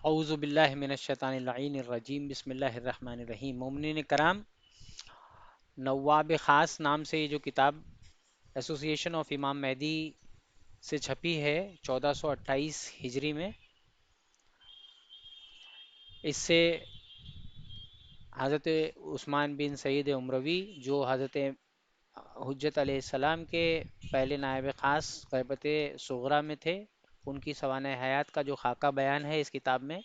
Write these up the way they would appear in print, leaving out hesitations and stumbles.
اعوذ باللہ من الشیطان اللعین الرجیم بسم اللہ الرحمن الرحیم مومنین کرام، نواب خاص نام سے یہ جو کتاب ایسوسیشن آف امام مہدی سے چھپی ہے 1428 ہجری میں، اس سے حضرت عثمان بن سعید عمروی جو حضرت حجت علیہ السلام کے پہلے نائب خاص غیبت صغرا میں تھے، ان کی سوانح حیات کا جو خاکہ بیان ہے اس کتاب میں،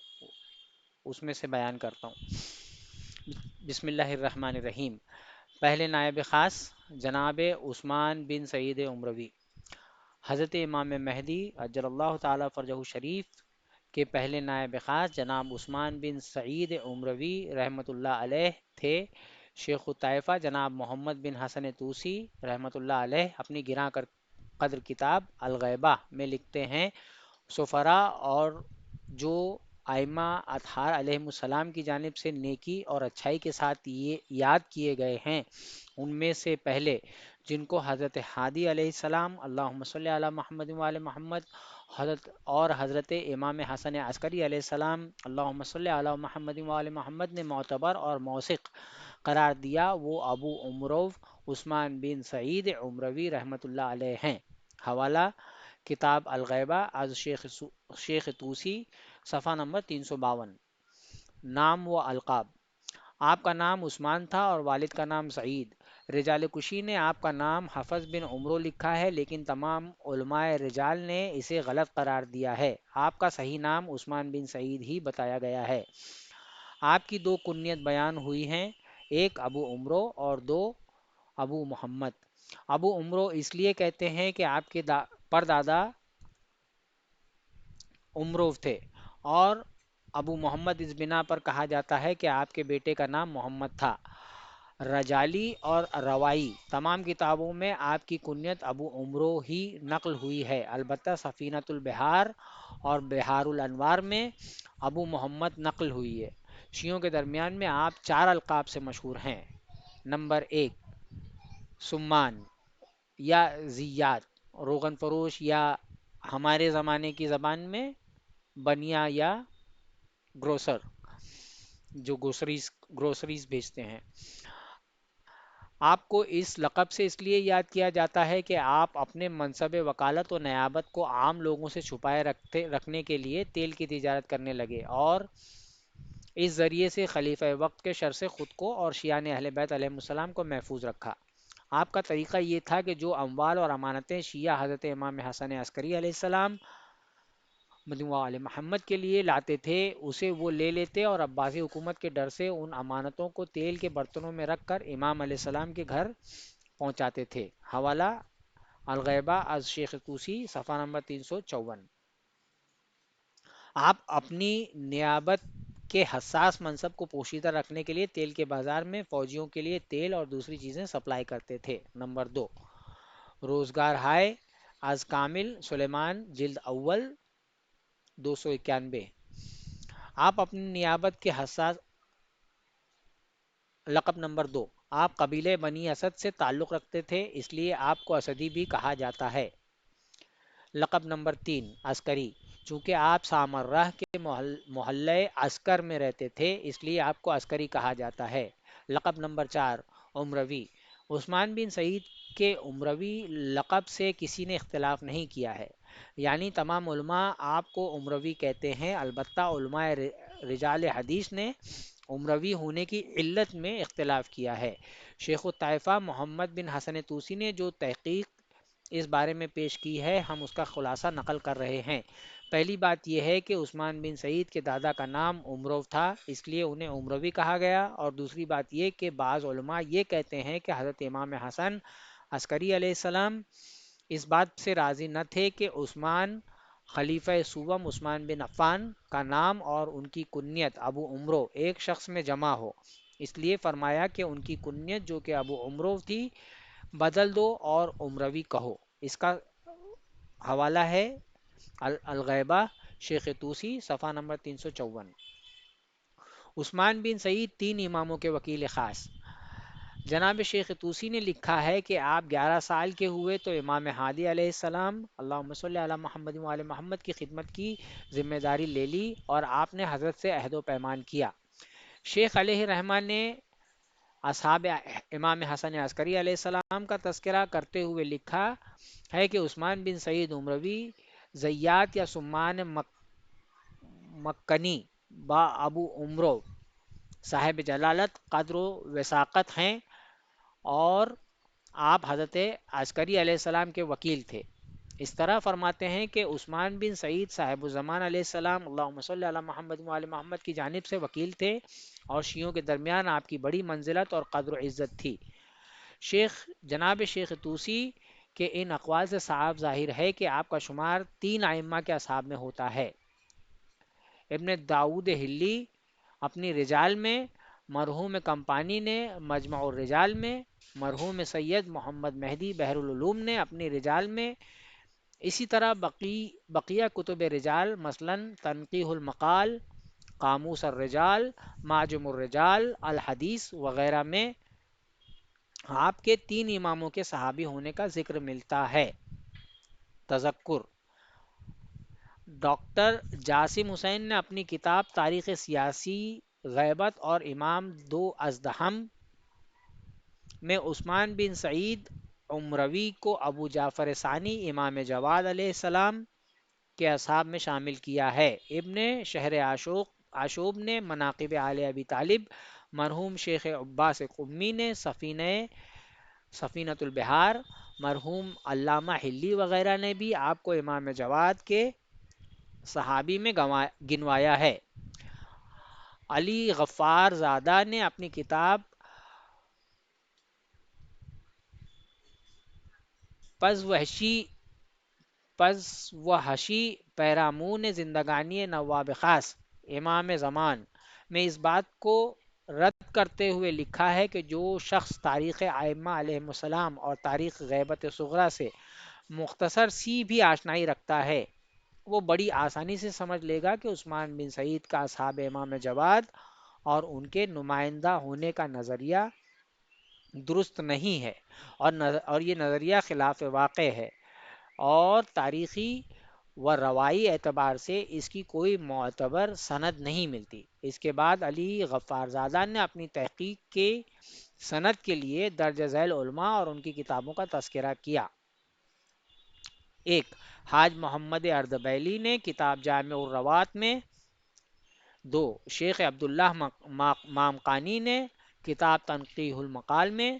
اس میں سے بیان کرتا ہوں۔ بسم اللہ الرحمن الرحیم۔ پہلے نائب خاص جناب عثمان بن سعید عمروی، حضرت امام مہدی اجل اللہ تعالیٰ فرجہ شریف کے پہلے نائب خاص جناب عثمان بن سعید عمروی رحمۃ اللہ علیہ تھے۔ شیخ الطائفہ جناب محمد بن حسن توسی رحمۃ اللہ علیہ اپنی گراں قدر کتاب الغیبہ میں لکھتے ہیں، سفرا اور جو ائمہ اطہار علیہ السلام کی جانب سے نیکی اور اچھائی کے ساتھ یہ یاد کیے گئے ہیں، ان میں سے پہلے جن کو حضرت ہادی علیہ السلام اللہم صلی علی محمد وعلی محمد حضرت امام حسن عسکری علیہ السلام اللہم صلی علی محمد وعلی محمد نے معتبر اور موثق قرار دیا، وہ ابو عمرو عثمان بن سعید عمروی رحمۃ اللہ علیہ ہیں۔ حوالہ کتاب الغیبہ از شیخ توسی، صفحہ نمبر 352۔ نام و القاب: آپ کا نام عثمان تھا اور والد کا نام سعید۔ رجال کشی نے آپ کا نام حفظ بن عمرو لکھا ہے، لیکن تمام علماء رجال نے اسے غلط قرار دیا ہے۔ آپ کا صحیح نام عثمان بن سعید ہی بتایا گیا ہے۔ آپ کی دو کنیت بیان ہوئی ہیں، ایک ابو عمرو اور دو ابو محمد۔ ابو عمرو اس لیے کہتے ہیں کہ آپ کے پردادا عمرو تھے، اور ابو محمد اس بنا پر کہا جاتا ہے کہ آپ کے بیٹے کا نام محمد تھا۔ رجالی اور روائی تمام کتابوں میں آپ کی کنیت ابو عمرو ہی نقل ہوئی ہے، البتہ سفینۃ البحار اور بحار الانوار میں ابو محمد نقل ہوئی ہے۔ شیعوں کے درمیان میں آپ چار القاب سے مشہور ہیں۔ نمبر 1، سمان یا زیات، روغن فروش، یا ہمارے زمانے کی زبان میں بنیا یا گروسر، جو گروسریز بیچتے ہیں۔ آپ کو اس لقب سے اس لیے یاد کیا جاتا ہے کہ آپ اپنے منصب وکالت و نیابت کو عام لوگوں سے چھپائے رکھنے کے لیے تیل کی تجارت کرنے لگے، اور اس ذریعے سے خلیفہ وقت کے شر سے خود کو اور شیعان اہل بیت علیہ السلام کو محفوظ رکھا۔ آپ کا طریقہ یہ تھا کہ جو اموال اور امانتیں شیعہ حضرت امام حسن عسکری علیہ السلام مدنی علیہ محمد کے لیے لاتے تھے، اسے وہ لے لیتے اور عباسی حکومت کے ڈر سے ان امانتوں کو تیل کے برتنوں میں رکھ کر امام علیہ السلام کے گھر پہنچاتے تھے۔ حوالہ الغیبہ از شیخ توسی، صفحہ نمبر 354۔ آپ اپنی نیابت کے حساس منصب کو پوشیدہ رکھنے کے لیے تیل کے بازار میں فوجیوں کے لیے تیل اور دوسری چیزیں سپلائی کرتے تھے۔ نمبر 2، روزگار ہائے از کامل سلیمان، جلد اول، 291۔ آپ اپنی نیابت کے حساس لقب نمبر 2، آپ قبیلے بنی اسد سے تعلق رکھتے تھے، اس لیے آپ کو اسدی بھی کہا جاتا ہے۔ لقب نمبر 3، عسکری، چونکہ آپ سامرہ کے محلہ عسکر میں رہتے تھے، اس لیے آپ کو عسکری کہا جاتا ہے۔ لقب نمبر 4، عمروی، عثمان بن سعید کے عمروی لقب سے کسی نے اختلاف نہیں کیا ہے، یعنی تمام علماء آپ کو عمروی کہتے ہیں، البتہ علماء رجال حدیث نے عمروی ہونے کی علت میں اختلاف کیا ہے۔ شیخ الطائفہ محمد بن حسن توسی نے جو تحقیق اس بارے میں پیش کی ہے، ہم اس کا خلاصہ نقل کر رہے ہیں۔ پہلی بات یہ ہے کہ عثمان بن سعید کے دادا کا نام عمرو تھا، اس لیے انہیں عمروی کہا گیا، اور دوسری بات یہ کہ بعض علماء یہ کہتے ہیں کہ حضرت امام حسن عسکری علیہ السلام اس بات سے راضی نہ تھے کہ عثمان خلیفہ سوم عثمان بن عفان کا نام اور ان کی کنیت ابو عمرو ایک شخص میں جمع ہو، اس لیے فرمایا کہ ان کی کنیت جو کہ ابو عمرو تھی بدل دو اور عمروی کہو۔ اس کا حوالہ ہے الغیبہ شیخ توسی، صفحہ نمبر 354۔ عثمان بن سعید تین اماموں کے وکیل خاص جناب شیخ توسی نے لکھا ہے کہ آپ 11 سال کے ہوئے تو امام ہادی علیہ السلام اللہم صلی علی محمد وعلی محمد کی خدمت کی ذمہ داری لے لی اور آپ نے حضرت سے عہد و پیمان کیا۔ شیخ علیہ رحمٰ نے اصحاب امام حسن عسکری علیہ السلام کا تذکرہ کرتے ہوئے لکھا ہے کہ عثمان بن سعید عمروی زیات یا سمان مکنی با ابو عمرو صاحب جلالت قدر و وساقت ہیں، اور آپ حضرت عسکری علیہ السلام کے وکیل تھے۔ اس طرح فرماتے ہیں کہ عثمان بن سعید صاحب الزمان علیہ السلام اللہم صلی علی محمد وعلی محمد کی جانب سے وکیل تھے، اور شیعوں کے درمیان آپ کی بڑی منزلت اور قدر و عزت تھی۔ جناب شیخ توسی کے ان اقوال سے صاف ظاہر ہے کہ آپ کا شمار 3 ائمہ کے اصحاب میں ہوتا ہے۔ ابن داود ہلی اپنی رجال میں، مرحوم کمپانی نے مجمع الرجال میں، مرحوم سید محمد مہدی بحر العلوم نے اپنی رجال میں، اسی طرح بقیہ کتب رجال مثلا تنقیح المقال، قاموس الرجال، معجم الرجال، الحدیث وغیرہ میں آپ کے 3 اماموں کے صحابی ہونے کا ذکر ملتا ہے۔ تذکر: ڈاکٹر جاسم حسین نے اپنی کتاب تاریخ سیاسی غیبت اور امام دو ازدہم میں عثمان بن سعید عمروی کو ابو جعفر ثانی امام جواد علیہ السلام کے اصحاب میں شامل کیا ہے۔ ابن شہر عاشوب نے مناقب آل ابی طالب، مرحوم شیخ عباس قمی نے سفینۃ البحار، مرحوم علامہ حلی وغیرہ نے بھی آپ کو امام جواد کے صحابی میں گنوایا ہے۔ علی غفار زادہ نے اپنی کتاب پز وحشی پیرامون زندگانی نواب خاص امام زمان میں اس بات کو رد کرتے ہوئے لکھا ہے کہ جو شخص تاریخ ائمہ علیہم السلام اور تاریخ غیبت صغریٰ سے مختصر سی بھی آشنائی رکھتا ہے، وہ بڑی آسانی سے سمجھ لے گا کہ عثمان بن سعید کا اصحاب امام جواد اور ان کے نمائندہ ہونے کا نظریہ درست نہیں ہے، اور یہ نظریہ خلاف واقع ہے، اور تاریخی و روائی اعتبار سے اس کی کوئی معتبر سند نہیں ملتی۔ اس کے بعد علی غفار زادہ نے اپنی تحقیق کے سند کے لیے درج ذیل علماء اور ان کی کتابوں کا تذکرہ کیا۔ 1. حاج محمد اردبیلی نے کتاب جامع الروات میں۔ 2. شیخ عبداللہ مامقانی نے کتاب تنقیح المقال میں۔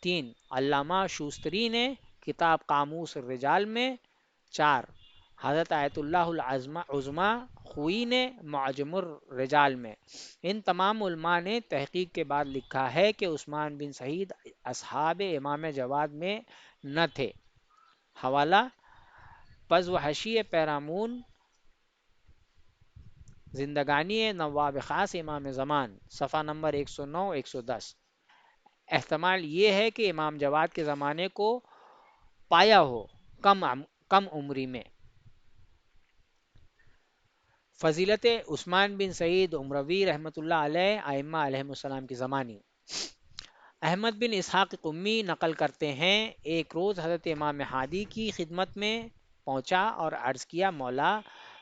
3. علامہ شوستری نے کتاب قاموس الرجال میں۔ 4. حضرت آیت اللہ العظمہ خوئی نے معجم الرجال میں۔ ان تمام علماء نے تحقیق کے بعد لکھا ہے کہ عثمان بن سعید اصحاب امام جواد میں نہ تھے۔ حوالہ: پز و حشی پیرامون زندگانی نواب خاص امام زمان، صفحہ نمبر 109 110۔ احتمال یہ ہے کہ امام جواد کے زمانے کو پایا ہو، کم عمری میں۔ فضیلت عثمان بن سعید عمروی رحمۃ اللہ علیہ ائمہ علیہم السلام کی زمانی۔ احمد بن اسحاق قمی نقل کرتے ہیں، ایک روز حضرت امام ہادی کی خدمت میں پہنچا اور عرض کیا، مولا،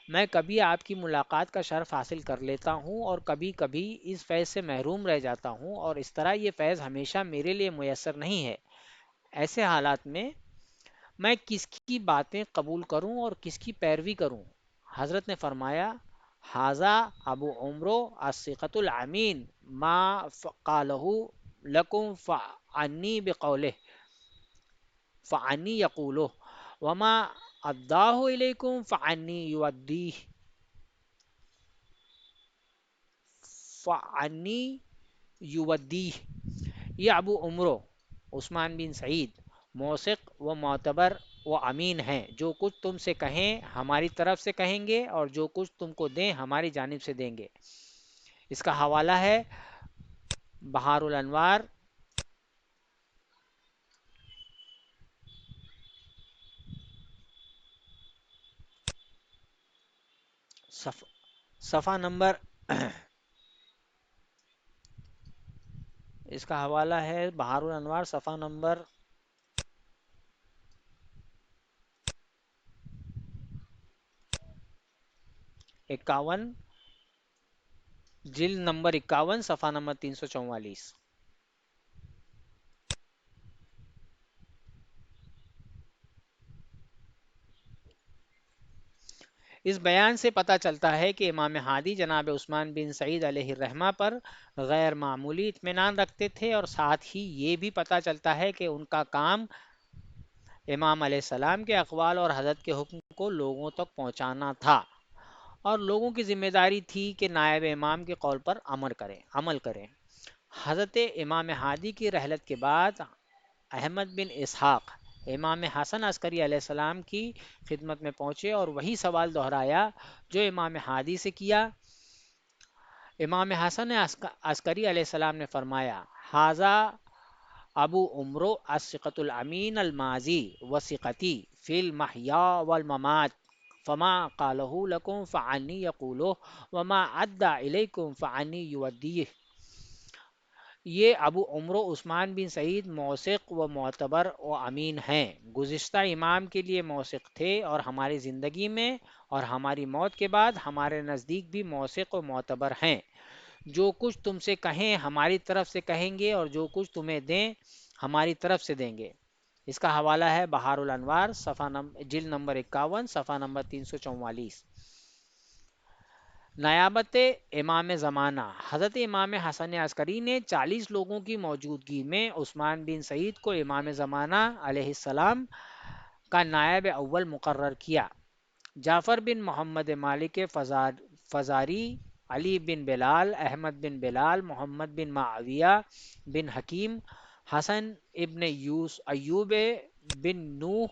میں کبھی آپ کی ملاقات کا شرف حاصل کر لیتا ہوں اور کبھی کبھی اس فیض سے محروم رہ جاتا ہوں، اور اس طرح یہ فیض ہمیشہ میرے لیے میسر نہیں ہے۔ ایسے حالات میں کس کی باتیں قبول کروں اور کس کی پیروی کروں؟ حضرت نے فرمایا، حاذا ابو عمرو الثقۃ الامین، ما قالہ لکم فعنی یقولہ، وما اداہ الیکم فعنی یودیہ۔ یہ ابو عمرو عثمان بن سعید موثق و معتبر و امین ہیں، جو کچھ تم سے کہیں ہماری طرف سے کہیں گے، اور جو کچھ تم کو دیں ہماری جانب سے دیں گے۔ اس کا حوالہ ہے بہار الانوار، صفحہ نمبر اس کا حوالہ ہے بہار الانوار صفحہ نمبر 51، جلد نمبر 51 صفحہ نمبر 344۔ اس بیان سے پتہ چلتا ہے کہ امام ہادی جناب عثمان بن سعید علیہ الرحمہ پر غیر معمولی اطمینان رکھتے تھے، اور ساتھ ہی یہ بھی پتہ چلتا ہے کہ ان کا کام امام علیہ السلام کے اقوال اور حضرت کے حکم کو لوگوں تک پہنچانا تھا، اور لوگوں کی ذمہ داری تھی کہ نائب امام کے قول پر عمل کریں۔ حضرت امام ہادی کی رحلت کے بعد احمد بن اسحاق امام حسن عسکری علیہ السلام کی خدمت میں پہنچے اور وہی سوال دہرایا جو امام ہادی سے کیا۔ امام حسن عسکری علیہ السلام نے فرمایا، حاذا ابو عمرو الثقۃ الامین الماضی وثقتی فی المحیا والممات، فما قالہ لکم فعنی یقولہ وما ادى الیکم فعنی یودیہ۔ یہ ابو عمرو عثمان بن سعید موثق و معتبر و امین ہیں، گزشتہ امام کے لیے موثق تھے، اور ہماری زندگی میں اور ہماری موت کے بعد ہمارے نزدیک بھی موثق و معتبر ہیں۔ جو کچھ تم سے کہیں ہماری طرف سے کہیں گے، اور جو کچھ تمہیں دیں ہماری طرف سے دیں گے۔ اس کا حوالہ ہے بہار الانوار جلد نمبر 51 صفحہ نمبر 344۔ نیابت امام زمانہ، حضرت امام حسن عسکری نے 40 لوگوں کی موجودگی میں عثمان بن سعید کو امام زمانہ علیہ السلام کا نائب اول مقرر کیا۔ جعفر بن محمد مالک فزاری، علی بن بلال، احمد بن بلال، محمد بن معاویہ بن حکیم، حسن ابن ایوب بن نوح،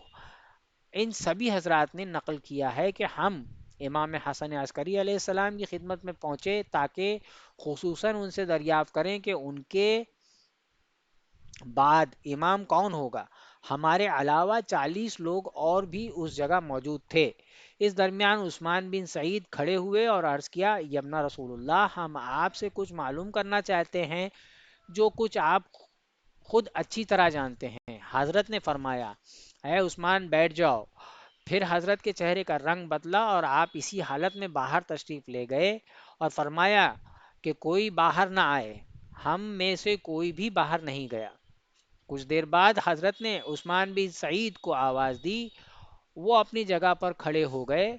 ان سبھی حضرات نے نقل کیا ہے کہ ہم امام حسن عسکری علیہ السلام کی خدمت میں پہنچے تاکہ خصوصاً ان سے دریافت کریں کہ ان کے بعد امام کون ہوگا۔ ہمارے علاوہ 40 لوگ اور بھی اس جگہ موجود تھے۔ اس درمیان عثمان بن سعید کھڑے ہوئے اور عرض کیا، یبنا رسول اللہ، ہم آپ سے کچھ معلوم کرنا چاہتے ہیں جو کچھ آپ خود اچھی طرح جانتے ہیں۔ حضرت نے فرمایا، اے عثمان بیٹھ جاؤ۔ پھر حضرت کے چہرے کا رنگ بدلا اور آپ اسی حالت میں باہر تشریف لے گئے اور فرمایا کہ کوئی باہر نہ آئے۔ ہم میں سے کوئی بھی باہر نہیں گیا۔ کچھ دیر بعد حضرت نے عثمان بن سعید کو آواز دی، وہ اپنی جگہ پر کھڑے ہو گئے۔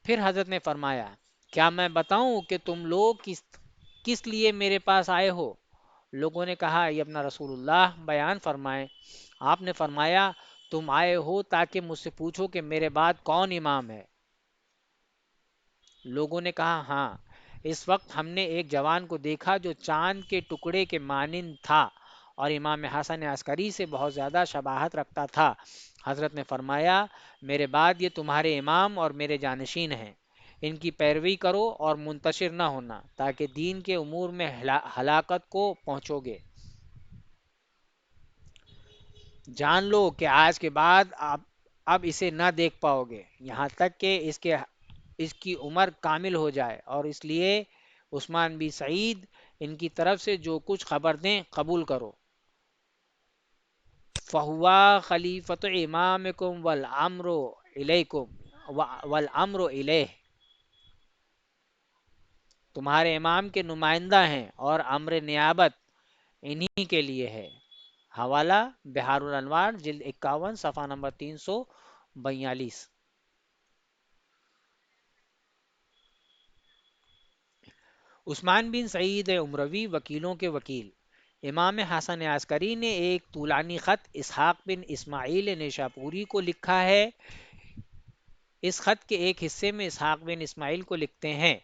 پھر حضرت نے فرمایا، کیا میں بتاؤں کہ تم لوگ کس لیے میرے پاس آئے ہو؟ لوگوں نے کہا، یہ اپنا رسول اللہ بیان فرمائیں۔ آپ نے فرمایا، تم آئے ہو تاکہ مجھ سے پوچھو کہ میرے بعد کون امام ہے؟ لوگوں نے کہا، ہاں۔ اس وقت ہم نے ایک جوان کو دیکھا جو چاند کے ٹکڑے کے مانند تھا اور امام حسن عسکری سے بہت زیادہ شباہت رکھتا تھا۔ حضرت نے فرمایا، میرے بعد یہ تمہارے امام اور میرے جانشین ہیں، ان کی پیروی کرو اور منتشر نہ ہونا تاکہ دین کے امور میں ہلاکت کو پہنچو گے۔ جان لو کہ آج کے بعد اب اسے نہ دیکھ پاؤ گے یہاں تک کہ اس کی عمر کامل ہو جائے، اور اس لیے عثمان بن سعید ان کی طرف سے جو کچھ خبر دیں قبول کرو۔ فَهُوَ خَلِيفَةُ إِمَامِكُمْ وَالْأَمْرُ إِلَيْهِ، تمہارے امام کے نمائندہ ہیں اور امر نیابت انہی کے لیے ہے۔ حوالہ بہار الانوار جلد 51 صفحہ نمبر 342۔ عثمان بن سعید عمروی، وکیلوں کے وکیل، امام حسن عسکری نے ایک طولانی خط اسحاق بن اسماعیل نیشاپوری کو لکھا ہے۔ اس خط کے ایک حصے میں اسحاق بن اسماعیل کو لکھتے ہیں،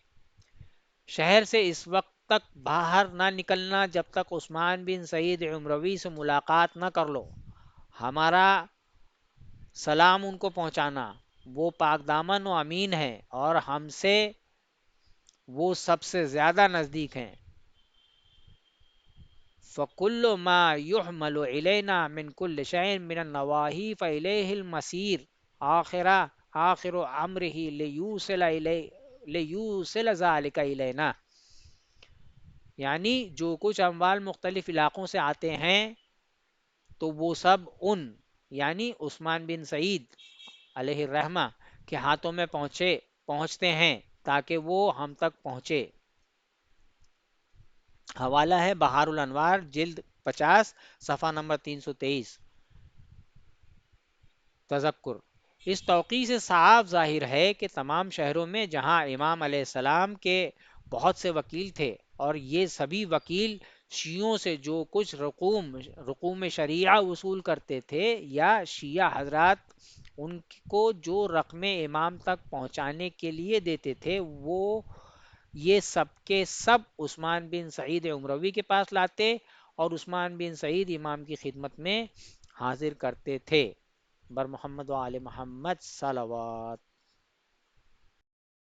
شہر سے اس وقت تک باہر نہ نکلنا جب تک عثمان بن سعید عمروی سے ملاقات نہ کر لو۔ ہمارا سلام ان کو پہنچانا، وہ پاک دامن و امین ہیں اور ہم سے وہ سب سے زیادہ نزدیک ہیں۔ فَكُلُّ مَا يُحْمَلُ إِلَيْنَا مِنْ كُلِّ شَيْءٍ مِنَ النَّوَاحِي فَإِلَيْهِ الْمَصِيرُ آخِرُ أَمْرِهِ لِيُوصِلَ ذَلِكَ إِلَيْنَا، یعنی جو کچھ اموال مختلف علاقوں سے آتے ہیں تو وہ سب ان یعنی عثمان بن سعید علیہ الرحمہ کے ہاتھوں میں پہنچتے ہیں تاکہ وہ ہم تک پہنچے۔ حوالہ ہے بہار الانوار جلد 50 صفحہ نمبر 323۔ تذکر، اس توقیع سے صاف ظاہر ہے کہ تمام شہروں میں جہاں امام علیہ السلام کے بہت سے وکیل تھے اور یہ سبھی وکیل شیعوں سے جو کچھ رقوم شریعہ وصول کرتے تھے یا شیعہ حضرات ان کو جو رقم امام تک پہنچانے کے لیے دیتے تھے وہ یہ سب کے سب عثمان بن سعید عمروی کے پاس لاتے اور عثمان بن سعید امام کی خدمت میں حاضر کرتے تھے۔ بر محمد و آل محمد صلوات۔